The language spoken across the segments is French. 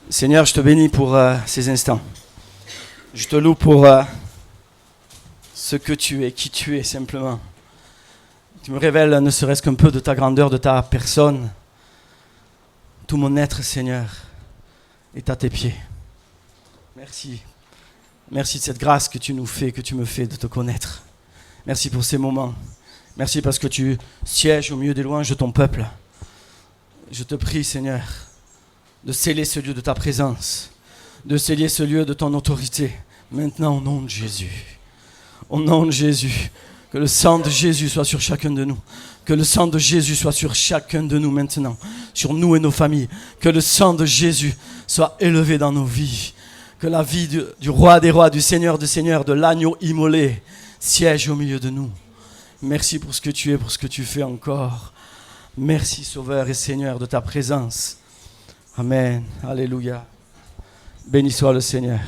Seigneur, je te bénis pour ces instants. Je te loue pour ce que tu es, qui tu es simplement. Tu me révèles ne serait-ce qu'un peu de ta grandeur, de ta personne. Tout mon être, Seigneur, est à tes pieds. Merci. Merci de cette grâce que tu nous fais, que tu me fais de te connaître. Merci pour ces moments. Merci parce que tu sièges au milieu des louanges de ton peuple. Je te prie, Seigneur, de sceller ce lieu de ta présence, de sceller ce lieu de ton autorité. Maintenant, au nom de Jésus. Au nom de Jésus. Que le sang de Jésus soit sur chacun de nous. Que le sang de Jésus soit sur chacun de nous maintenant. Sur nous et nos familles. Que le sang de Jésus soit élevé dans nos vies. Que la vie du roi des rois, du Seigneur des seigneurs, de l'agneau immolé siège au milieu de nous. Merci pour ce que tu es, pour ce que tu fais encore. Merci Sauveur et Seigneur de ta présence. Amen. Alléluia. Béni soit le Seigneur.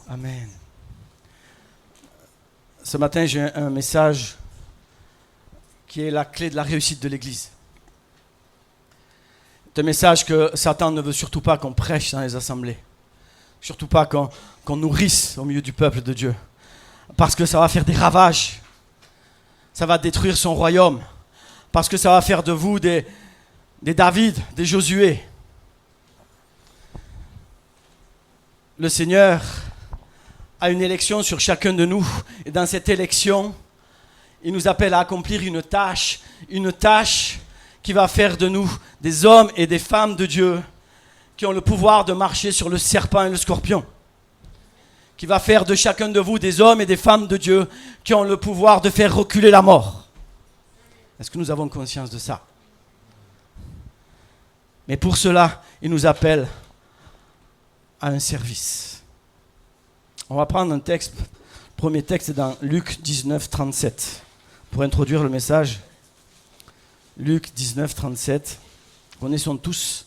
Amen. Ce matin, j'ai un message qui est la clé de la réussite de l'Église. C'est un message que Satan ne veut surtout pas qu'on prêche dans les assemblées. Surtout pas qu'on nourrisse au milieu du peuple de Dieu. Parce que ça va faire des ravages. Ça va détruire son royaume. Parce que ça va faire de vous des David, des Josué. Le Seigneur a une élection sur chacun de nous. Et dans cette élection, il nous appelle à accomplir une tâche qui va faire de nous des hommes et des femmes de Dieu qui ont le pouvoir de marcher sur le serpent et le scorpion. Qui va faire de chacun de vous des hommes et des femmes de Dieu qui ont le pouvoir de faire reculer la mort. Est-ce que nous avons conscience de ça? Mais pour cela, il nous appelle à un service. On va prendre un texte. Le premier texte est dans Luc 19, 37. Pour introduire le message, Luc 19, 37. Connaissons tous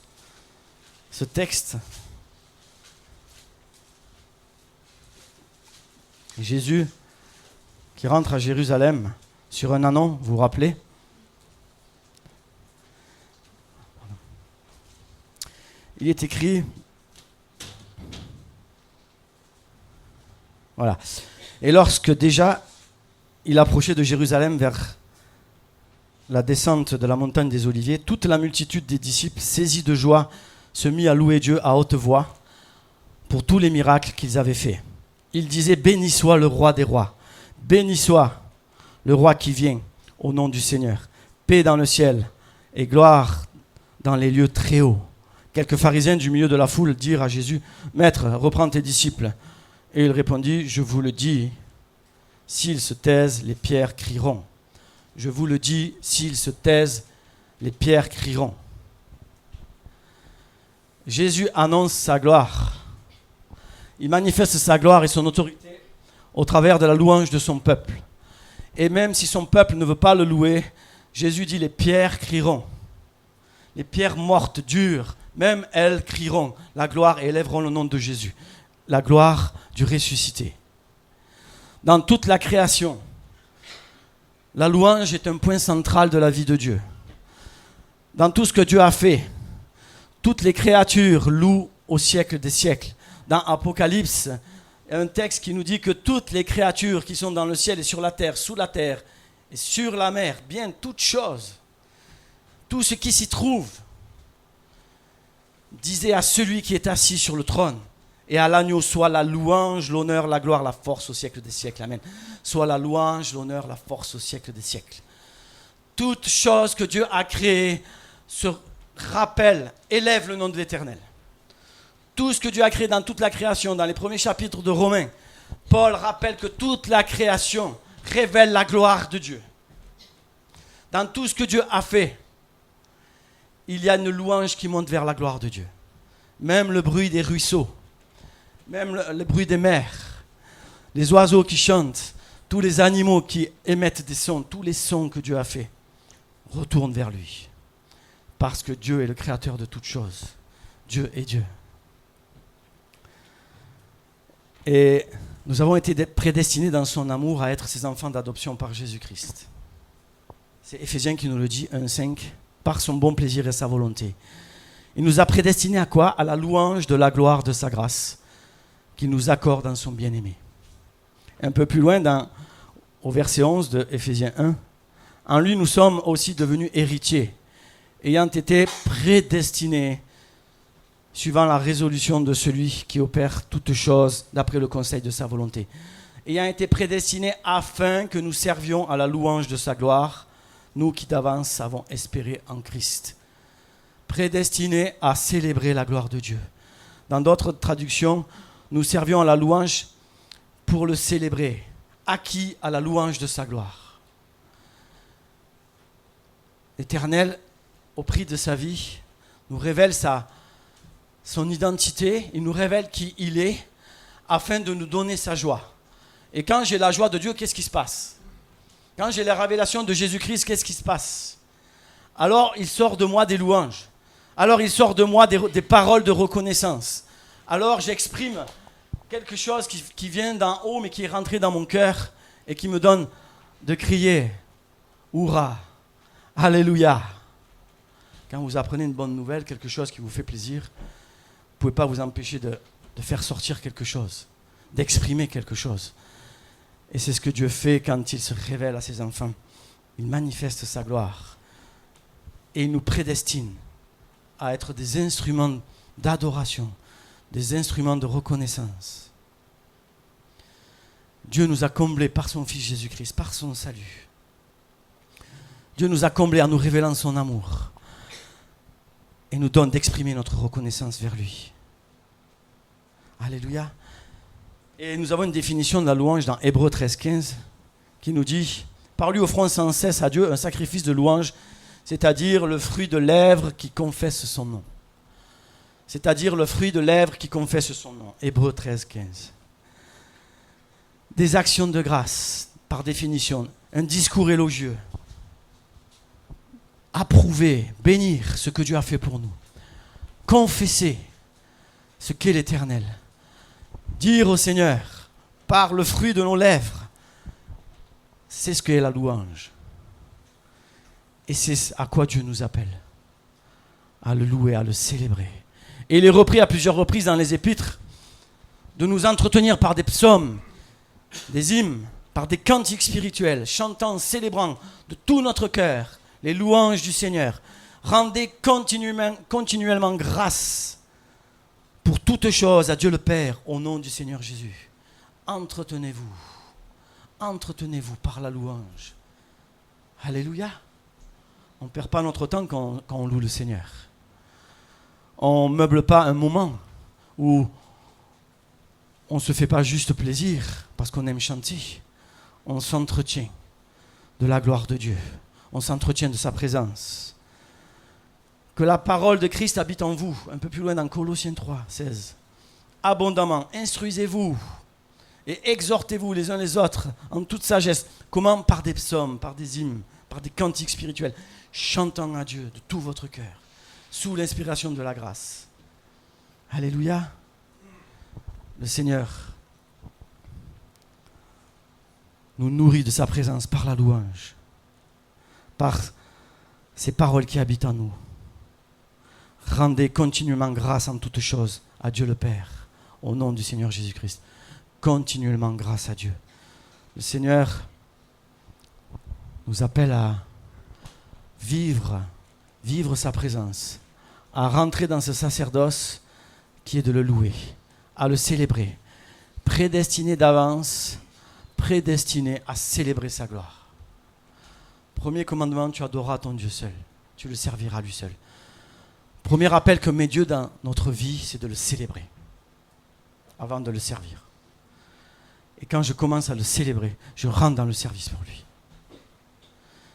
ce texte. Jésus qui rentre à Jérusalem sur un ânon, vous vous rappelez? Il est écrit, voilà. Et lorsque déjà il approchait de Jérusalem vers la descente de la montagne des Oliviers, toute la multitude des disciples, saisis de joie, se mit à louer Dieu à haute voix pour tous les miracles qu'ils avaient faits. Ils disaient, béni soit le roi des rois, béni soit le roi qui vient au nom du Seigneur. Paix dans le ciel et gloire dans les lieux très hauts. Quelques pharisiens du milieu de la foule dirent à Jésus, Maître, reprends tes disciples. Et il répondit, je vous le dis, s'ils se taisent, les pierres crieront. Je vous le dis, s'ils se taisent, les pierres crieront. Jésus annonce sa gloire. Il manifeste sa gloire et son autorité au travers de la louange de son peuple. Et même si son peuple ne veut pas le louer, Jésus dit, les pierres crieront. Les pierres mortes, dures, même elles crieront la gloire et élèveront le nom de Jésus. La gloire du ressuscité. Dans toute la création, la louange est un point central de la vie de Dieu. Dans tout ce que Dieu a fait, toutes les créatures louent au siècle des siècles. Dans Apocalypse, il y a un texte qui nous dit que toutes les créatures qui sont dans le ciel et sur la terre, sous la terre et sur la mer, bien toutes choses, tout ce qui s'y trouve, disait à celui qui est assis sur le trône et à l'agneau, soit la louange, l'honneur, la gloire, la force au siècle des siècles. Amen. Soit la louange, l'honneur, la force au siècle des siècles. Toute chose que Dieu a créée se rappelle, élève le nom de l'Éternel. Tout ce que Dieu a créé dans toute la création, dans les premiers chapitres de Romains, Paul rappelle que toute la création révèle la gloire de Dieu. Dans tout ce que Dieu a fait, il y a une louange qui monte vers la gloire de Dieu. Même le bruit des ruisseaux, même le bruit des mers, les oiseaux qui chantent, tous les animaux qui émettent des sons, tous les sons que Dieu a fait, retournent vers lui. Parce que Dieu est le créateur de toutes choses. Dieu est Dieu. Et nous avons été prédestinés dans son amour à être ses enfants d'adoption par Jésus-Christ. C'est Éphésiens qui nous le dit, 1,5. Par son bon plaisir et sa volonté. Il nous a prédestinés à quoi? À la louange de la gloire de sa grâce qu'il nous accorde en son bien-aimé. Un peu plus loin, au verset 11 de Éphésiens 1, en lui nous sommes aussi devenus héritiers, ayant été prédestinés suivant la résolution de celui qui opère toutes choses d'après le conseil de sa volonté. Ayant été prédestinés afin que nous servions à la louange de sa gloire, nous qui d'avance avons espéré en Christ. Prédestinés à célébrer la gloire de Dieu. Dans d'autres traductions, nous servions à la louange pour le célébrer, acquis à la louange de sa gloire. L'Éternel, au prix de sa vie, nous révèle son identité, il nous révèle qui il est, afin de nous donner sa joie. Et quand j'ai la joie de Dieu, qu'est-ce qui se passe? Quand j'ai la révélation de Jésus-Christ, qu'est-ce qui se passe? Alors il sort de moi des louanges. Alors il sort de moi des paroles de reconnaissance. Alors j'exprime quelque chose qui vient d'en haut, mais qui est rentré dans mon cœur et qui me donne de crier « Hourra ! Alléluia !» Quand vous apprenez une bonne nouvelle, quelque chose qui vous fait plaisir, vous ne pouvez pas vous empêcher de faire sortir quelque chose, d'exprimer quelque chose. Et c'est ce que Dieu fait quand il se révèle à ses enfants. Il manifeste sa gloire. Et il nous prédestine à être des instruments d'adoration, des instruments de reconnaissance. Dieu nous a comblés par son Fils Jésus-Christ, par son salut. Dieu nous a comblés en nous révélant son amour et nous donne d'exprimer notre reconnaissance vers lui. Alléluia. Et nous avons une définition de la louange dans Hébreux 13,15 qui nous dit « Par lui offrons sans cesse à Dieu un sacrifice de louange, c'est-à-dire le fruit de lèvres qui confesse son nom. » C'est-à-dire le fruit de lèvres qui confesse son nom. Hébreux 13,15. Des actions de grâce, par définition, un discours élogieux. Approuver, bénir ce que Dieu a fait pour nous. Confesser ce qu'est l'Éternel. Dire au Seigneur, par le fruit de nos lèvres, c'est ce qu'est la louange. Et c'est à quoi Dieu nous appelle. À le louer, à le célébrer. Et il est repris à plusieurs reprises dans les épîtres de nous entretenir par des psaumes, des hymnes, par des cantiques spirituels, chantant, célébrant de tout notre cœur les louanges du Seigneur. Rendez continuellement grâce pour toutes choses à Dieu le Père au nom du Seigneur Jésus. Entretenez-vous par la louange. Alléluia. On ne perd pas notre temps quand on loue le Seigneur. On ne meuble pas un moment où on ne se fait pas juste plaisir parce qu'on aime chanter. On s'entretient de la gloire de Dieu. On s'entretient de sa présence. Que la parole de Christ habite en vous. Un peu plus loin dans Colossiens 3, 16. Abondamment, instruisez-vous et exhortez-vous les uns les autres en toute sagesse. Comment? Par des psaumes, par des hymnes, par des cantiques spirituels, chantant à Dieu de tout votre cœur, sous l'inspiration de la grâce. Alléluia. Le Seigneur nous nourrit de sa présence par la louange, par ces paroles qui habitent en nous. Rendez continuellement grâce en toutes choses à Dieu le Père, au nom du Seigneur Jésus-Christ. Continuellement grâce à Dieu. Le Seigneur nous appelle à vivre sa présence, à rentrer dans ce sacerdoce qui est de le louer, à le célébrer, prédestiné d'avance, prédestiné à célébrer sa gloire. Premier commandement, tu adoreras ton Dieu seul, tu le serviras lui seul. Premier appel que met Dieu dans notre vie, c'est de le célébrer avant de le servir. Et quand je commence à le célébrer, je rentre dans le service pour lui.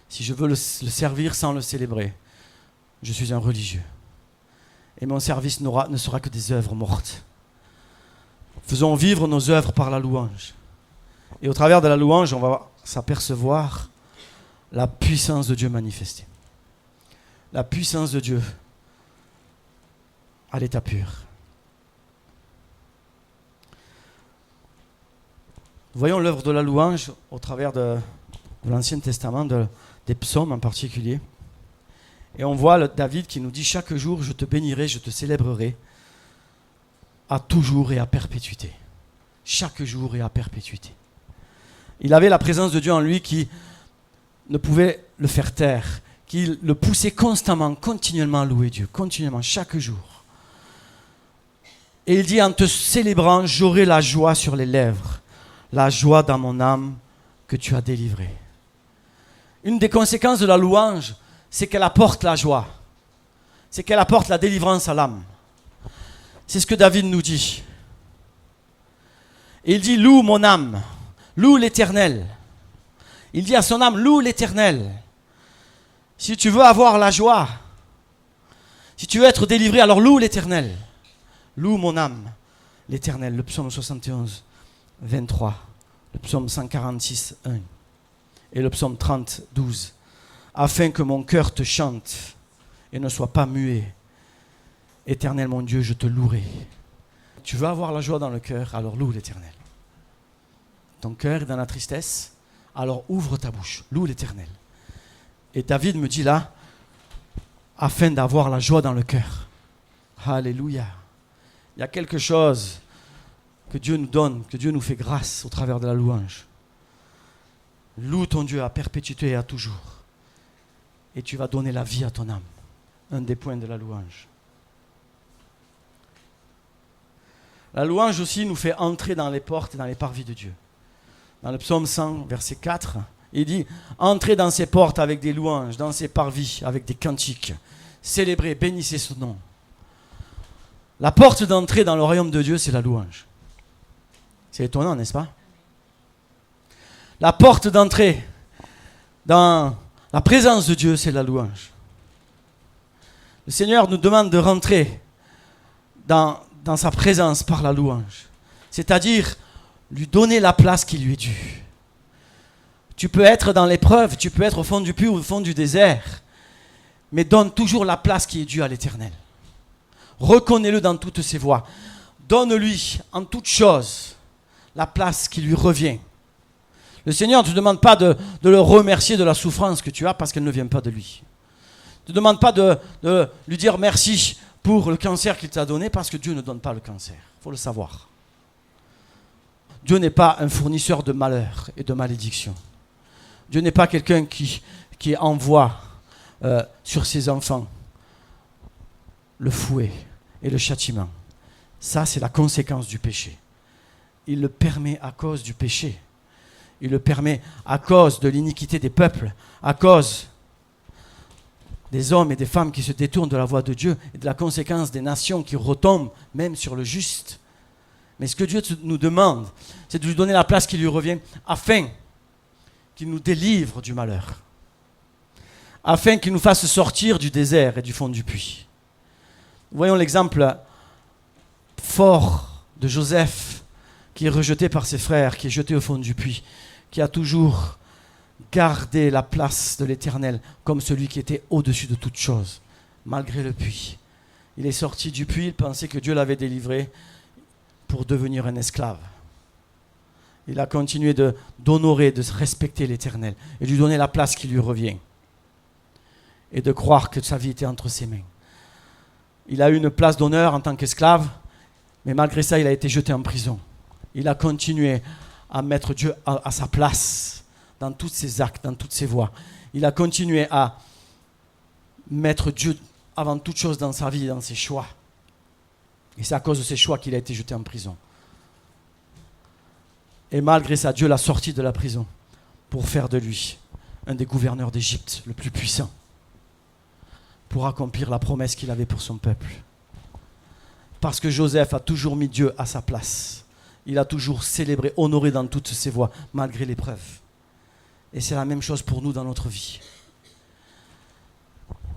Si je veux le servir sans le célébrer, je suis un religieux. Et mon service ne sera que des œuvres mortes. Faisons vivre nos œuvres par la louange. Et au travers de la louange, on va s'apercevoir la puissance de Dieu manifestée. La puissance de Dieu à l'état pur. Voyons l'œuvre de la louange au travers de l'Ancien Testament, des psaumes en particulier. Et on voit David qui nous dit chaque jour, je te bénirai, je te célébrerai à toujours et à perpétuité. Chaque jour et à perpétuité. Il avait la présence de Dieu en lui qui ne pouvait le faire taire, qui le poussait constamment, continuellement à louer Dieu, continuellement, chaque jour. Et il dit, en te célébrant, j'aurai la joie sur les lèvres, la joie dans mon âme que tu as délivrée. Une des conséquences de la louange, c'est qu'elle apporte la joie. C'est qu'elle apporte la délivrance à l'âme. C'est ce que David nous dit. Et il dit, loue mon âme, loue l'Éternel. Il dit à son âme, loue l'Éternel. Si tu veux avoir la joie, si tu veux être délivré, alors loue l'Éternel. Loue mon âme, l'Éternel. Le psaume 71, 23. Le psaume 146, 1. Et le psaume 30, 12. Afin que mon cœur te chante et ne soit pas muet. Éternel mon Dieu, je te louerai. Tu veux avoir la joie dans le cœur, alors loue l'Éternel. Ton cœur est dans la tristesse, alors ouvre ta bouche, loue l'Éternel. Et David me dit là, afin d'avoir la joie dans le cœur. Alléluia. Il y a quelque chose que Dieu nous donne, que Dieu nous fait grâce au travers de la louange. Loue ton Dieu à perpétuité et à toujours. Et tu vas donner la vie à ton âme. Un des points de la louange. La louange aussi nous fait entrer dans les portes et dans les parvis de Dieu. Dans le psaume 100, verset 4, il dit « Entrez dans ses portes avec des louanges, dans ses parvis avec des cantiques. Célébrez, bénissez son nom. » La porte d'entrée dans le royaume de Dieu, c'est la louange. C'est étonnant, n'est-ce pas? La porte d'entrée dans la présence de Dieu, c'est la louange. Le Seigneur nous demande de rentrer dans sa présence par la louange. C'est-à-dire lui donner la place qui lui est due. Tu peux être dans l'épreuve, tu peux être au fond du puits ou au fond du désert, mais donne toujours la place qui est due à l'Éternel. Reconnais-le dans toutes ses voies. Donne-lui en toutes choses la place qui lui revient. Le Seigneur ne te demande pas de le remercier de la souffrance que tu as parce qu'elle ne vient pas de lui. Ne te demande pas de lui dire merci pour le cancer qu'il t'a donné parce que Dieu ne donne pas le cancer. Il faut le savoir. Dieu n'est pas un fournisseur de malheur et de malédiction. Dieu n'est pas quelqu'un qui envoie sur ses enfants le fouet et le châtiment. Ça, c'est la conséquence du péché. Il le permet à cause du péché. Il le permet à cause de l'iniquité des peuples, à cause des hommes et des femmes qui se détournent de la voie de Dieu et de la conséquence des nations qui retombent même sur le juste. Mais ce que Dieu nous demande, c'est de lui donner la place qui lui revient afin qu'il nous délivre du malheur, afin qu'il nous fasse sortir du désert et du fond du puits. Voyons l'exemple fort de Joseph qui est rejeté par ses frères, qui est jeté au fond du puits, qui a toujours gardé la place de l'Éternel comme celui qui était au-dessus de toute chose, malgré le puits. Il est sorti du puits, il pensait que Dieu l'avait délivré pour devenir un esclave. Il a continué d'honorer, de respecter l'Éternel et de lui donner la place qui lui revient et de croire que sa vie était entre ses mains. Il a eu une place d'honneur en tant qu'esclave, mais malgré ça, il a été jeté en prison. Il a continué à mettre Dieu à sa place dans tous ses actes, dans toutes ses voies. Il a continué à mettre Dieu avant toute chose dans sa vie et dans ses choix. Et c'est à cause de ses choix qu'il a été jeté en prison. Et malgré ça, Dieu l'a sorti de la prison pour faire de lui un des gouverneurs d'Égypte le plus puissant, pour accomplir la promesse qu'il avait pour son peuple. Parce que Joseph a toujours mis Dieu à sa place. Il a toujours célébré, honoré dans toutes ses voies, malgré l'épreuve. Et c'est la même chose pour nous dans notre vie.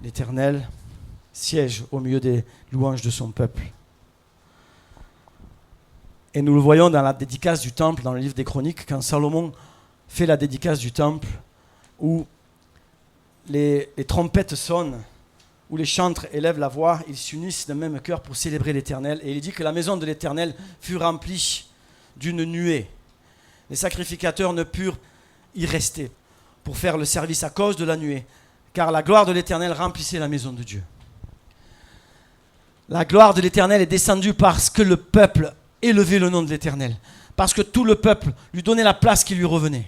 L'Éternel siège au milieu des louanges de son peuple. Et nous le voyons dans la dédicace du temple, dans le livre des Chroniques, quand Salomon fait la dédicace du temple, où les trompettes sonnent, où les chantres élèvent la voix, ils s'unissent d'un même cœur pour célébrer l'Éternel. Et il dit que la maison de l'Éternel fut remplie d'une nuée. Les sacrificateurs ne purent y rester pour faire le service à cause de la nuée, car la gloire de l'Éternel remplissait la maison de Dieu. La gloire de l'Éternel est descendue parce que le peuple élevait le nom de l'Éternel, parce que tout le peuple lui donnait la place qui lui revenait,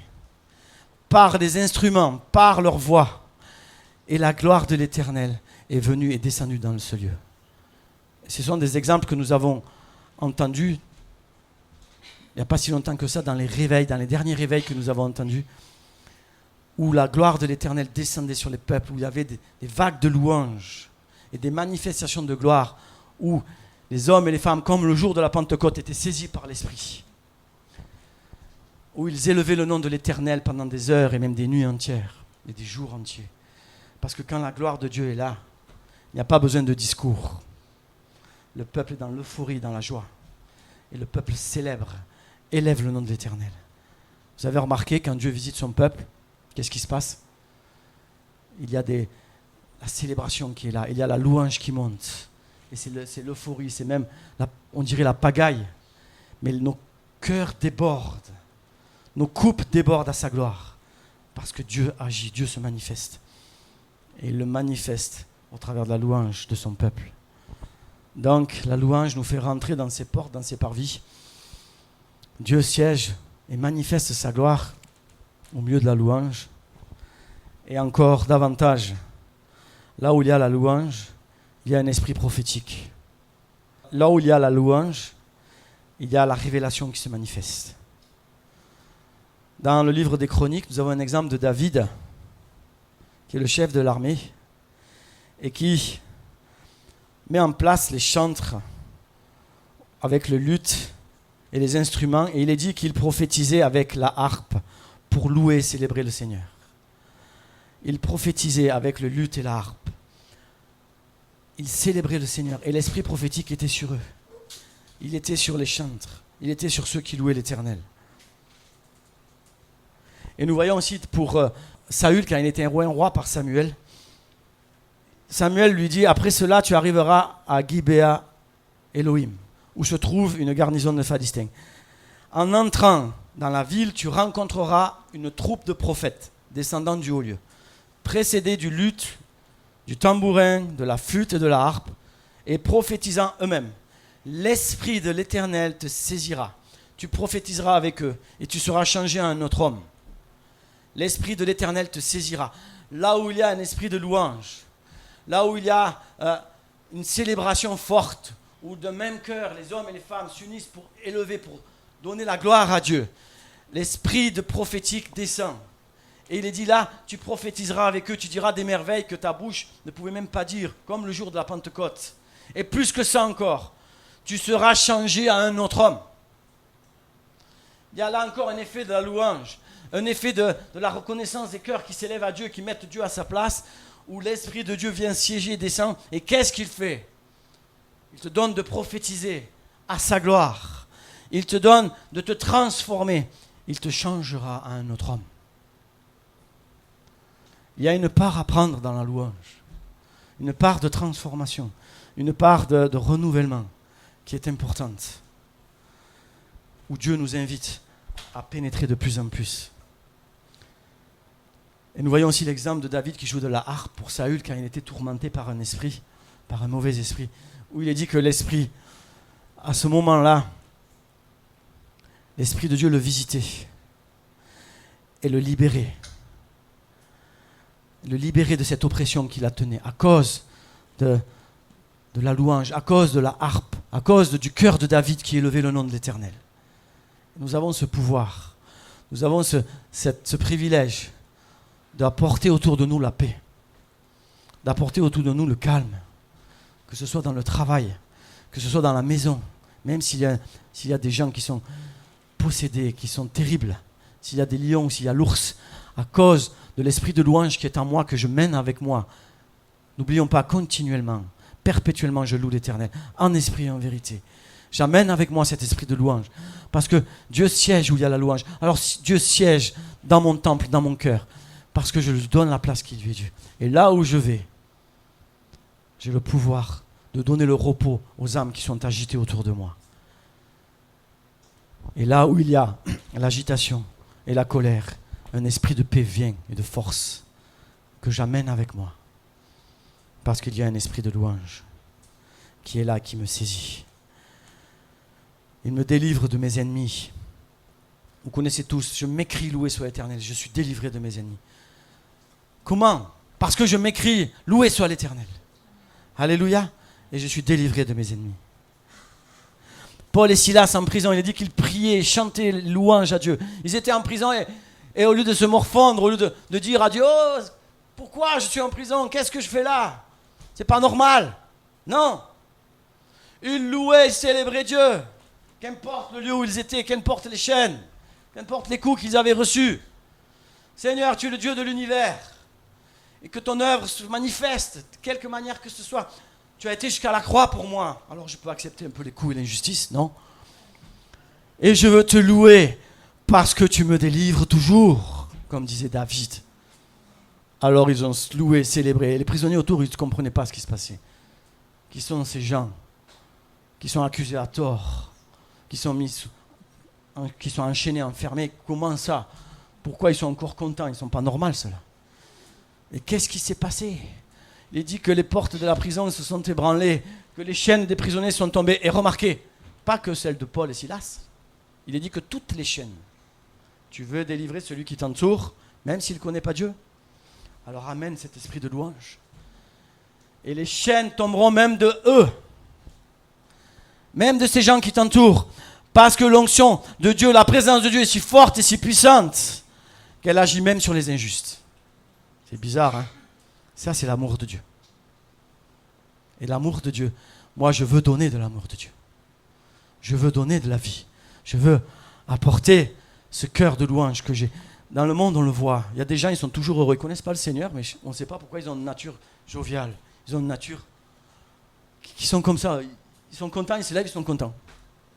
par des instruments, par leur voix. Et la gloire de l'Éternel est venue et descendue dans ce lieu. Ce sont des exemples que nous avons entendus il n'y a pas si longtemps que ça, dans les réveils, dans les derniers réveils que nous avons entendus, où la gloire de l'Éternel descendait sur les peuples, où il y avait des vagues de louanges et des manifestations de gloire, où les hommes et les femmes, comme le jour de la Pentecôte, étaient saisis par l'Esprit, où ils élevaient le nom de l'Éternel pendant des heures et même des nuits entières et des jours entiers. Parce que quand la gloire de Dieu est là, il n'y a pas besoin de discours. Le peuple est dans l'euphorie, dans la joie. Et le peuple célèbre, élève le nom de l'Éternel. Vous avez remarqué, quand Dieu visite son peuple, qu'est-ce qui se passe? Il y a la célébration qui est là, il y a la louange qui monte. Et c'est l'euphorie, c'est même, on dirait la pagaille. Mais nos cœurs débordent, nos coupes débordent à sa gloire. Parce que Dieu agit, Dieu se manifeste. Et il le manifeste au travers de la louange de son peuple. Donc la louange nous fait rentrer dans ses portes, dans ses parvis. Dieu siège et manifeste sa gloire au milieu de la louange. Et encore davantage, là où il y a la louange, il y a un esprit prophétique. Là où il y a la louange, il y a la révélation qui se manifeste. Dans le livre des Chroniques, nous avons un exemple de David, qui est le chef de l'armée, et qui met en place les chantres avec le luth et les instruments, et il est dit qu'il prophétisait avec la harpe pour louer et célébrer le Seigneur. Il prophétisait avec le luth et la harpe. Il célébrait le Seigneur, et l'esprit prophétique était sur eux. Il était sur les chantres, il était sur ceux qui louaient l'Éternel. Et nous voyons aussi pour Saül, quand il était un roi par Samuel, Samuel lui dit, après cela, tu arriveras à Gibéa Elohim, où se trouve une garnison de Philistins. En entrant dans la ville, tu rencontreras une troupe de prophètes descendant du haut lieu, précédés du luth, du tambourin, de la flûte et de la harpe, et prophétisant eux-mêmes. L'esprit de l'Éternel te saisira. Tu prophétiseras avec eux, et tu seras changé en un autre homme. L'esprit de l'Éternel te saisira. Là où il y a un esprit de louange, là où il y a une célébration forte, où de même cœur, les hommes et les femmes s'unissent pour élever, pour donner la gloire à Dieu, l'esprit de prophétique descend. Et il est dit là, tu prophétiseras avec eux, tu diras des merveilles que ta bouche ne pouvait même pas dire, comme le jour de la Pentecôte. Et plus que ça encore, tu seras changé en un autre homme. Il y a là encore un effet de la louange, un effet de la reconnaissance des cœurs qui s'élèvent à Dieu, qui mettent Dieu à sa place, où l'Esprit de Dieu vient siéger, descend. Et qu'est-ce qu'il fait? Il te donne de prophétiser à sa gloire. Il te donne de te transformer. Il te changera à un autre homme. Il y a une part à prendre dans la louange. Une part de transformation. Une part de renouvellement qui est importante. Où Dieu nous invite à pénétrer de plus en plus. Et nous voyons aussi l'exemple de David qui joue de la harpe pour Saül quand il était tourmenté par un esprit, par un mauvais esprit. Où il est dit que l'esprit, à ce moment-là, l'esprit de Dieu le visitait et le libérait. Le libérer de cette oppression qui la tenait à cause de la louange, à cause de la harpe, à cause du cœur de David qui élevait le nom de l'Éternel. Nous avons ce pouvoir, nous avons ce privilège d'apporter autour de nous la paix, d'apporter autour de nous le calme, que ce soit dans le travail, que ce soit dans la maison, même s'il y a des gens qui sont possédés, qui sont terribles, s'il y a des lions, s'il y a l'ours, à cause de l'esprit de louange qui est en moi, que je mène avec moi. N'oublions pas, continuellement, perpétuellement, je loue l'Éternel, en esprit et en vérité. J'amène avec moi cet esprit de louange, parce que Dieu siège où il y a la louange. Alors Dieu siège dans mon temple, dans mon cœur, parce que je lui donne la place qui lui est due. Et là où je vais, j'ai le pouvoir de donner le repos aux âmes qui sont agitées autour de moi. Et là où il y a l'agitation et la colère, un esprit de paix vient et de force que j'amène avec moi. Parce qu'il y a un esprit de louange qui est là, qui me saisit. Il me délivre de mes ennemis. Vous connaissez tous, je m'écris loué soit l'Éternel, je suis délivré de mes ennemis. Comment? Parce que je m'écris loué soit l'Éternel. Alléluia. Et je suis délivré de mes ennemis. Paul et Silas en prison, il a dit qu'ils priaient, chantaient louange à Dieu. Ils étaient en prison et au lieu de se morfondre, au lieu de dire à Dieu, oh, pourquoi je suis en prison? Qu'est-ce que je fais là? C'est pas normal. Non. Ils louaient et célébraient Dieu. Qu'importe le lieu où ils étaient, qu'importe les chaînes, qu'importe les coups qu'ils avaient reçus. Seigneur, tu es le Dieu de l'univers. Et que ton œuvre se manifeste, de quelque manière que ce soit. Tu as été jusqu'à la croix pour moi. Alors je peux accepter un peu les coups et l'injustice, non? Et je veux te louer parce que tu me délivres toujours, comme disait David. Alors ils ont loué, célébré. Les prisonniers autour, ils ne comprenaient pas ce qui se passait. Qui sont ces gens qui sont accusés à tort, qui sont enchaînés, enfermés? Comment ça? Pourquoi ils sont encore contents? Ils ne sont pas normaux, ceux-là. Et qu'est-ce qui s'est passé? Il est dit que les portes de la prison se sont ébranlées, que les chaînes des prisonniers sont tombées. Et remarquez, pas que celles de Paul et Silas. Il est dit que toutes les chaînes. Tu veux délivrer celui qui t'entoure, même s'il ne connaît pas Dieu? Alors amène cet esprit de louange. Et les chaînes tomberont même de eux. Même de ces gens qui t'entourent. Parce que l'onction de Dieu, la présence de Dieu est si forte et si puissante qu'elle agit même sur les injustes. C'est bizarre, hein? Ça, c'est l'amour de Dieu. Et l'amour de Dieu, moi, je veux donner de l'amour de Dieu. Je veux donner de la vie. Je veux apporter ce cœur de louange que j'ai. Dans le monde, on le voit. Il y a des gens, ils sont toujours heureux. Ils ne connaissent pas le Seigneur, mais on ne sait pas pourquoi ils ont une nature joviale. Ils ont une nature qui sont comme ça. Ils sont contents, ils se lèvent, ils sont contents.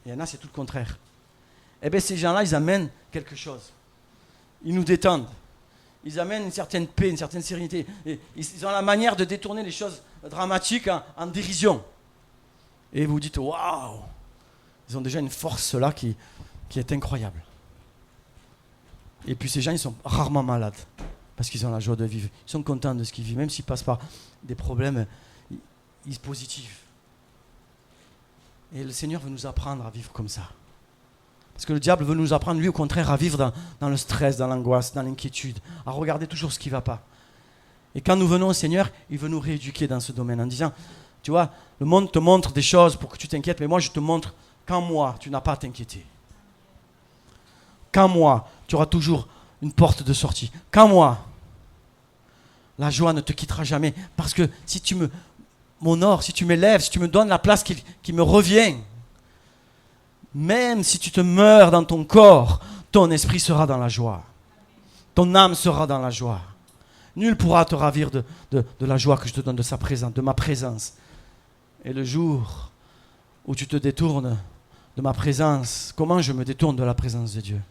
Il y en a, c'est tout le contraire. Eh bien, ces gens-là, ils amènent quelque chose. Ils nous détendent. Ils amènent une certaine paix, une certaine sérénité. Et ils ont la manière de détourner les choses dramatiques en dérision. Et vous dites, waouh! Ils ont déjà une force là qui est incroyable. Et puis ces gens, ils sont rarement malades. Parce qu'ils ont la joie de vivre. Ils sont contents de ce qu'ils vivent. Même s'ils passent par des problèmes, ils sont positifs. Et le Seigneur veut nous apprendre à vivre comme ça. Parce que le diable veut nous apprendre, lui, au contraire, à vivre dans le stress, dans l'angoisse, dans l'inquiétude, à regarder toujours ce qui ne va pas. Et quand nous venons au Seigneur, il veut nous rééduquer dans ce domaine en disant, tu vois, le monde te montre des choses pour que tu t'inquiètes, mais moi, je te montre qu'en moi, tu n'as pas à t'inquiéter. Qu'en moi, tu auras toujours une porte de sortie. Qu'en moi, la joie ne te quittera jamais. Parce que si tu m'honores, si tu m'élèves, si tu me donnes la place qui me revient, même si tu te meurs dans ton corps, ton esprit sera dans la joie. Ton âme sera dans la joie. Nul pourra te ravir de la joie que je te donne de sa présence, de ma présence. Et le jour où tu te détournes de ma présence, comment je me détourne de la présence de Dieu?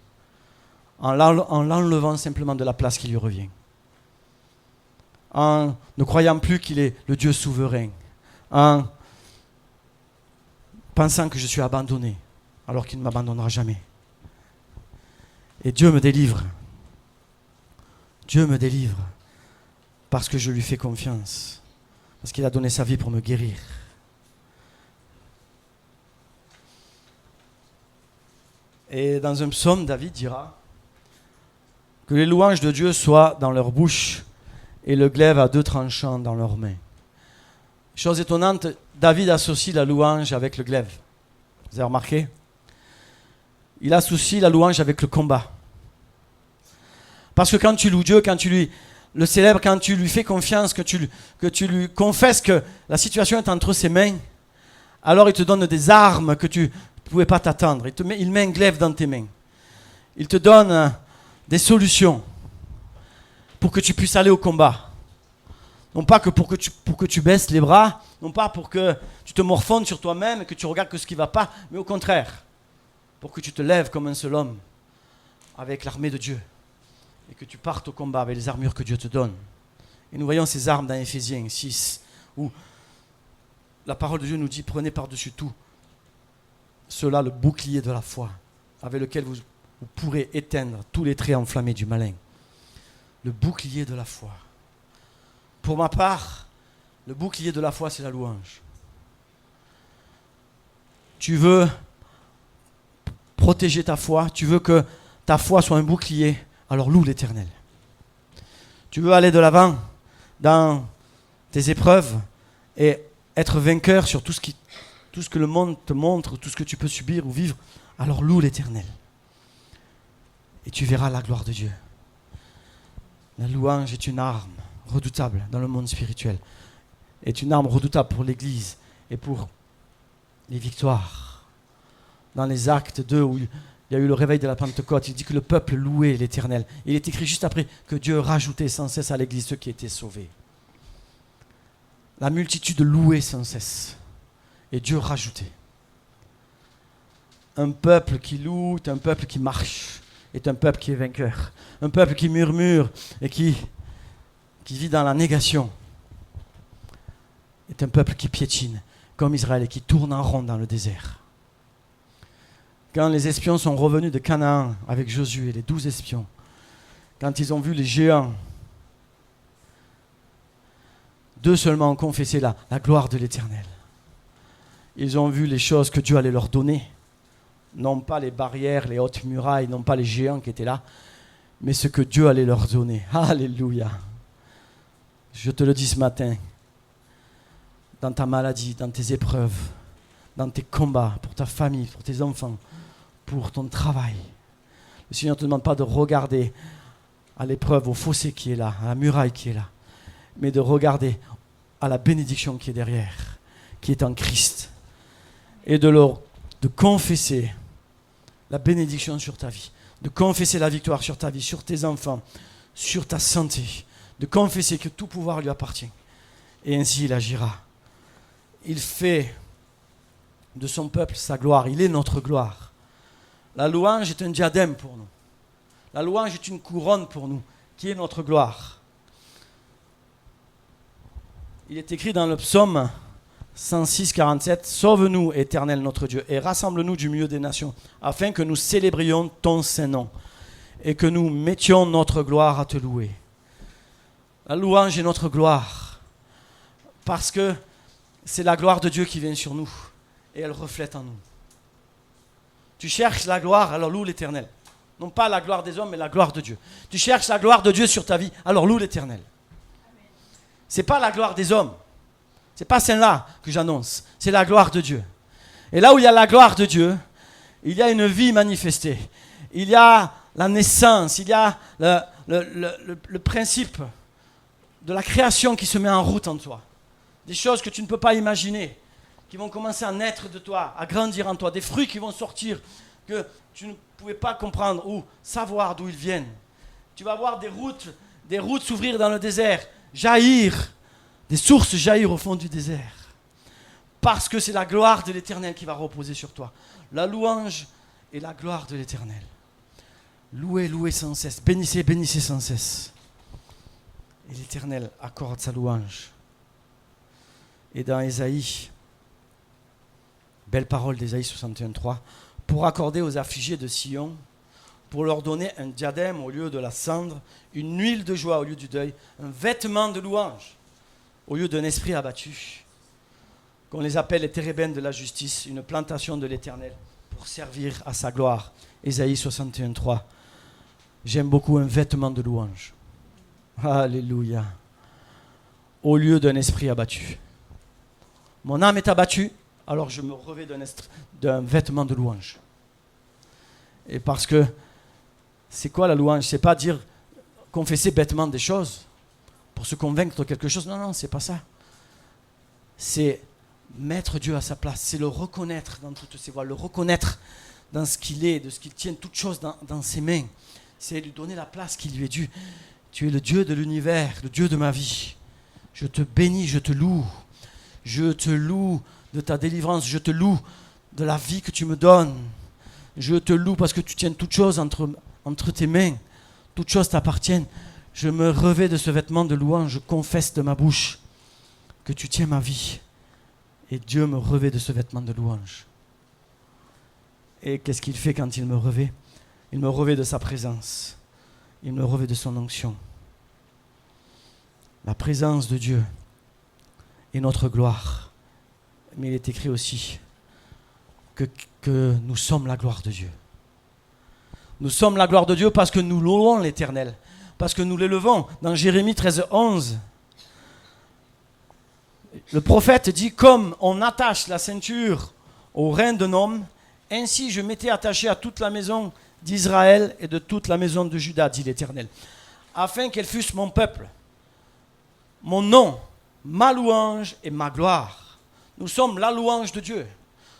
En l'enlevant simplement de la place qui lui revient. En ne croyant plus qu'il est le Dieu souverain. En pensant que je suis abandonné, alors qu'il ne m'abandonnera jamais. Et Dieu me délivre. Dieu me délivre parce que je lui fais confiance. Parce qu'il a donné sa vie pour me guérir. Et dans un psaume, David dira que les louanges de Dieu soient dans leur bouche et le glaive à deux tranchants dans leurs mains. Chose étonnante, David associe la louange avec le glaive. Vous avez remarqué? Il associe la louange avec le combat. Parce que quand tu loues Dieu, quand tu lui le célèbres, quand tu lui fais confiance, que tu lui confesses que la situation est entre ses mains, alors il te donne des armes que tu ne pouvais pas t'attendre. Il met un glaive dans tes mains. Il te donne des solutions pour que tu puisses aller au combat. Non pas que pour que tu baisses les bras, non pas pour que tu te morfondes sur toi-même et que tu regardes que ce qui ne va pas, mais au contraire, pour que tu te lèves comme un seul homme avec l'armée de Dieu et que tu partes au combat avec les armures que Dieu te donne. Et nous voyons ces armes dans Éphésiens 6, où la parole de Dieu nous dit, prenez par-dessus tout cela le bouclier de la foi, avec lequel vous pourrez éteindre tous les traits enflammés du malin. Le bouclier de la foi. Pour ma part, le bouclier de la foi, c'est la louange. Tu veux protéger ta foi, tu veux que ta foi soit un bouclier, alors loue l'Éternel. Tu veux aller de l'avant dans tes épreuves et être vainqueur sur tout ce que le monde te montre, tout ce que tu peux subir ou vivre, alors loue l'Éternel. Et tu verras la gloire de Dieu. La louange est une arme redoutable dans le monde spirituel, est une arme redoutable pour l'Église et pour les victoires. Dans les Actes 2, où il y a eu le réveil de la Pentecôte, il dit que le peuple louait l'Éternel. Il est écrit juste après que Dieu rajoutait sans cesse à l'Église ceux qui étaient sauvés. La multitude louait sans cesse et Dieu rajoutait. Un peuple qui loue est un peuple qui marche, est un peuple qui est vainqueur. Un peuple qui murmure et qui vit dans la négation est un peuple qui piétine, comme Israël, et qui tourne en rond dans le désert. Quand les espions sont revenus de Canaan avec Josué, les 12 espions, quand ils ont vu les géants, 2 seulement ont confessé la gloire de l'Éternel. Ils ont vu les choses que Dieu allait leur donner, non pas les barrières, les hautes murailles, non pas les géants qui étaient là, mais ce que Dieu allait leur donner. Alléluia. Je te le dis ce matin, dans ta maladie, dans tes épreuves, dans tes combats, pour ta famille, pour tes enfants, pour ton travail. Le Seigneur ne te demande pas de regarder à l'épreuve, au fossé qui est là, à la muraille qui est là, mais de regarder à la bénédiction qui est derrière, qui est en Christ, et de confesser la bénédiction sur ta vie, de confesser la victoire sur ta vie, sur tes enfants, sur ta santé, de confesser que tout pouvoir lui appartient. Et ainsi il agira. Il fait de son peuple sa gloire, il est notre gloire. La louange est un diadème pour nous. La louange est une couronne pour nous, qui est notre gloire. Il est écrit dans le psaume 106, 47, « Sauve-nous, Éternel notre Dieu, et rassemble-nous du milieu des nations, afin que nous célébrions ton saint nom, et que nous mettions notre gloire à te louer. » La louange est notre gloire, parce que c'est la gloire de Dieu qui vient sur nous, et elle reflète en nous. Tu cherches la gloire, alors loue l'Éternel. Non pas la gloire des hommes, mais la gloire de Dieu. Tu cherches la gloire de Dieu sur ta vie, alors loue l'Éternel. Ce n'est pas la gloire des hommes. Ce n'est pas celle-là que j'annonce. C'est la gloire de Dieu. Et là où il y a la gloire de Dieu, il y a une vie manifestée. Il y a la naissance, il y a le principe de la création qui se met en route en toi. Des choses que tu ne peux pas imaginer, qui vont commencer à naître de toi, à grandir en toi. Des fruits qui vont sortir, que tu ne pouvais pas comprendre ou savoir d'où ils viennent. Tu vas voir des routes s'ouvrir dans le désert, jaillir, des sources jaillir au fond du désert. Parce que c'est la gloire de l'Éternel qui va reposer sur toi. La louange est la gloire de l'Éternel. Louez, louez sans cesse. Bénissez, bénissez sans cesse. Et l'Éternel accorde sa louange. Et dans Ésaïe, belle parole d'Ésaïe 61:3, pour accorder aux affligés de Sion, pour leur donner un diadème au lieu de la cendre, une huile de joie au lieu du deuil, un vêtement de louange au lieu d'un esprit abattu, qu'on les appelle les térébènes de la justice, une plantation de l'Éternel pour servir à sa gloire. Ésaïe 61:3. J'aime beaucoup un vêtement de louange. Alléluia. Au lieu d'un esprit abattu. Mon âme est abattue, alors je me revêts d'un vêtement de louange. Et parce que, c'est quoi la louange? C'est pas dire, confesser bêtement des choses, pour se convaincre de quelque chose. Non, non, c'est pas ça. C'est mettre Dieu à sa place, c'est le reconnaître dans toutes ses voies, le reconnaître dans ce qu'il est, de ce qu'il tient toutes choses dans ses mains. C'est lui donner la place qui lui est due. Tu es le Dieu de l'univers, le Dieu de ma vie. Je te bénis, je te loue. Je te loue de ta délivrance, je te loue de la vie que tu me donnes. Je te loue parce que tu tiens toutes choses entre tes mains. Toutes choses t'appartiennent. Je me revêts de ce vêtement de louange, je confesse de ma bouche que tu tiens ma vie. Et Dieu me revêt de ce vêtement de louange. Et qu'est-ce qu'il fait quand il me revêt? Il me revêt de sa présence. Il me revêt de son onction. La présence de Dieu est notre gloire. Mais il est écrit aussi que nous sommes la gloire de Dieu. Nous sommes la gloire de Dieu parce que nous louons l'Éternel, parce que nous l'élevons. Dans Jérémie 13, 11, le prophète dit « Comme on attache la ceinture au rein d'un homme, ainsi je m'étais attaché à toute la maison d'Israël et de toute la maison de Juda, dit l'Éternel, afin qu'elles fussent mon peuple, mon nom, ma louange et ma gloire. » Nous sommes la louange de Dieu.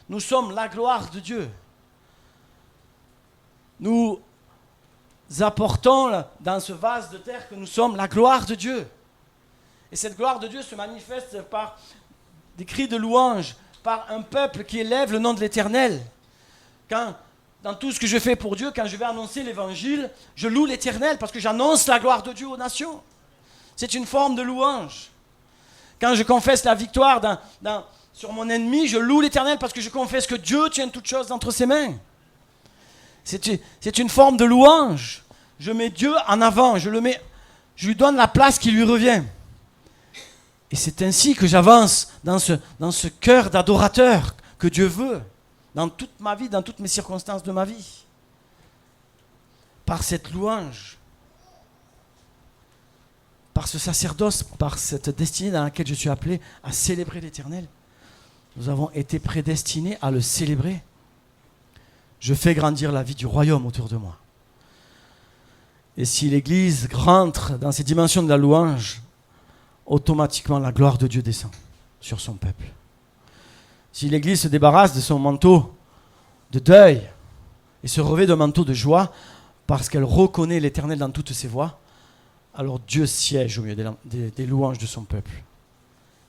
Nous sommes la gloire de Dieu. Nous apportons dans ce vase de terre que nous sommes la gloire de Dieu. Et cette gloire de Dieu se manifeste par des cris de louange, par un peuple qui élève le nom de l'Éternel. Dans tout ce que je fais pour Dieu, quand je vais annoncer l'Évangile, je loue l'Éternel parce que j'annonce la gloire de Dieu aux nations. C'est une forme de louange. Quand je confesse la victoire sur mon ennemi, je loue l'Éternel parce que je confesse que Dieu tient toutes choses entre ses mains. C'est une forme de louange. Je mets Dieu en avant, je lui donne la place qui lui revient. Et c'est ainsi que j'avance dans ce cœur d'adorateur que Dieu veut, dans toute ma vie, dans toutes mes circonstances de ma vie. Par cette louange, par ce sacerdoce, par cette destinée dans laquelle je suis appelé à célébrer l'Éternel. Nous avons été prédestinés à le célébrer. Je fais grandir la vie du royaume autour de moi. Et si l'Église rentre dans ces dimensions de la louange, automatiquement la gloire de Dieu descend sur son peuple. Si l'Église se débarrasse de son manteau de deuil et se revêt d'un manteau de joie parce qu'elle reconnaît l'Éternel dans toutes ses voies, alors Dieu siège au milieu des louanges de son peuple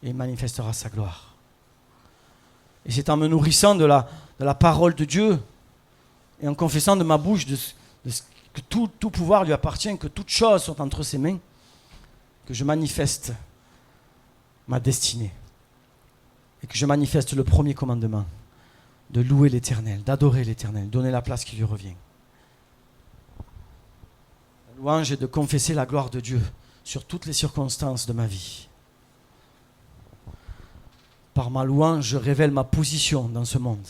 et il manifestera sa gloire. Et c'est en me nourrissant de la parole de Dieu et en confessant de ma bouche que tout pouvoir lui appartient, que toutes choses sont entre ses mains, que je manifeste ma destinée et que je manifeste le premier commandement de louer l'Éternel, d'adorer l'Éternel, donner la place qui lui revient. La louange est de confesser la gloire de Dieu sur toutes les circonstances de ma vie. Par ma louange, je révèle ma position dans ce monde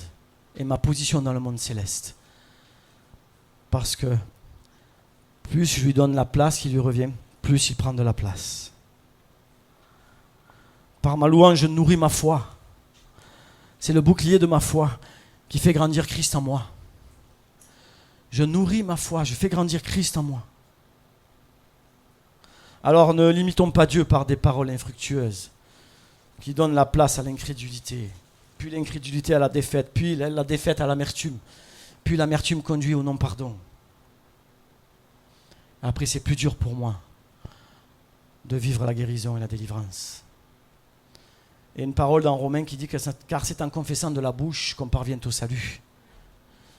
et ma position dans le monde céleste. Parce que plus je lui donne la place qui lui revient, plus il prend de la place. Par ma louange, je nourris ma foi. C'est le bouclier de ma foi qui fait grandir Christ en moi. Je nourris ma foi, je fais grandir Christ en moi. Alors ne limitons pas Dieu par des paroles infructueuses qui donnent la place à l'incrédulité, puis l'incrédulité à la défaite, puis la défaite à l'amertume, puis l'amertume conduit au non-pardon. Après, c'est plus dur pour moi de vivre la guérison et la délivrance. Et une parole dans Romains qui dit que car c'est en confessant de la bouche qu'on parvient au salut.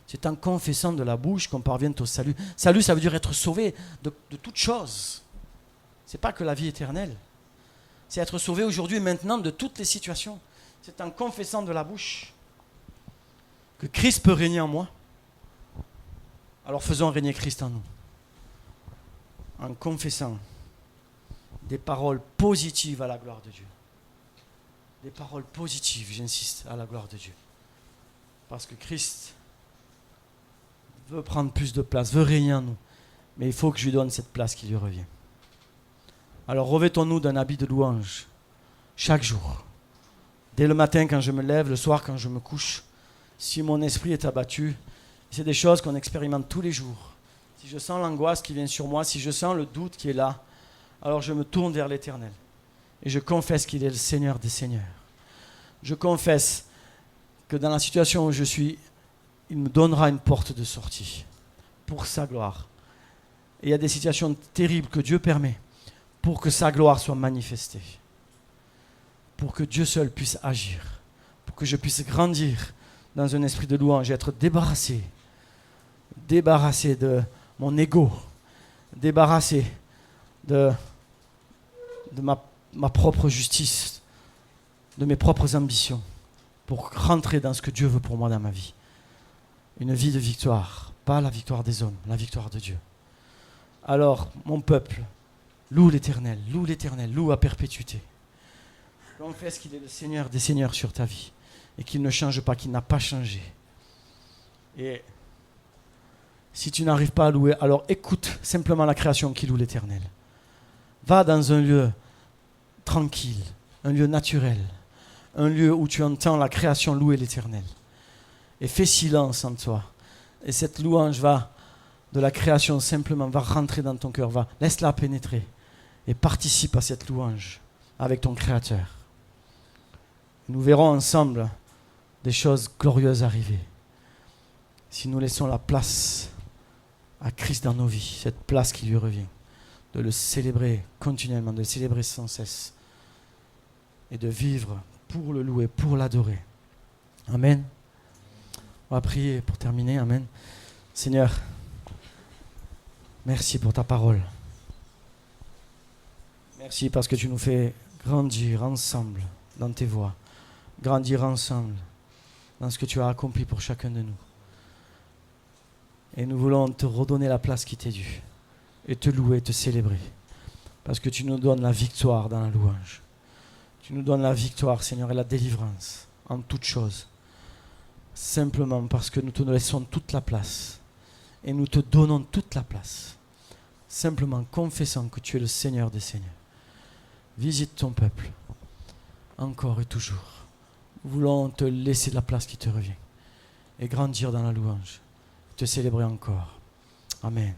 C'est en confessant de la bouche qu'on parvient au salut. Salut, ça veut dire être sauvé de toutes choses. Ce n'est pas que la vie éternelle. C'est être sauvé aujourd'hui et maintenant de toutes les situations. C'est en confessant de la bouche que Christ peut régner en moi. Alors faisons régner Christ en nous. En confessant des paroles positives à la gloire de Dieu. Des paroles positives, j'insiste, à la gloire de Dieu. Parce que Christ veut prendre plus de place, veut régner en nous. Mais il faut que je lui donne cette place qui lui revient. Alors revêtons-nous d'un habit de louange chaque jour. Dès le matin quand je me lève, le soir quand je me couche. Si mon esprit est abattu, c'est des choses qu'on expérimente tous les jours. Si je sens l'angoisse qui vient sur moi, si je sens le doute qui est là, alors je me tourne vers l'Éternel. Et je confesse qu'il est le Seigneur des Seigneurs. Je confesse que dans la situation où je suis, il me donnera une porte de sortie pour sa gloire. Et il y a des situations terribles que Dieu permet pour que sa gloire soit manifestée. Pour que Dieu seul puisse agir. Pour que je puisse grandir dans un esprit de louange et être débarrassé de mon ego, débarrassé de ma propre justice, de mes propres ambitions, pour rentrer dans ce que Dieu veut pour moi dans ma vie. Une vie de victoire, pas la victoire des hommes, la victoire de Dieu. Alors, mon peuple, Loue l'Éternel, loue à perpétuité. Confesse qu'il est le Seigneur des Seigneurs sur ta vie et qu'il ne change pas, qu'il n'a pas changé. Et si tu n'arrives pas à louer, alors écoute simplement la création qui loue l'Éternel. Va dans un lieu tranquille, un lieu naturel, un lieu où tu entends la création louer l'Éternel. Et fais silence en toi. Et cette louange de la création simplement va rentrer dans ton cœur, laisse-la pénétrer et participe à cette louange avec ton Créateur. Nous verrons ensemble des choses glorieuses arriver si nous laissons la place à Christ dans nos vies, cette place qui lui revient, de le célébrer continuellement, de le célébrer sans cesse et de vivre pour le louer, pour l'adorer. Amen. On va prier pour terminer. Amen. Seigneur, merci pour ta parole. Merci parce que tu nous fais grandir ensemble dans tes voies, grandir ensemble dans ce que tu as accompli pour chacun de nous. Et nous voulons te redonner la place qui t'est due et te louer, te célébrer parce que tu nous donnes la victoire dans la louange. Tu nous donnes la victoire, Seigneur, et la délivrance en toutes choses. Simplement parce que nous te laissons toute la place et nous te donnons toute la place. Simplement confessant que tu es le Seigneur des Seigneurs. Visite ton peuple, encore et toujours. Nous voulons te laisser la place qui te revient et grandir dans la louange, te célébrer encore. Amen.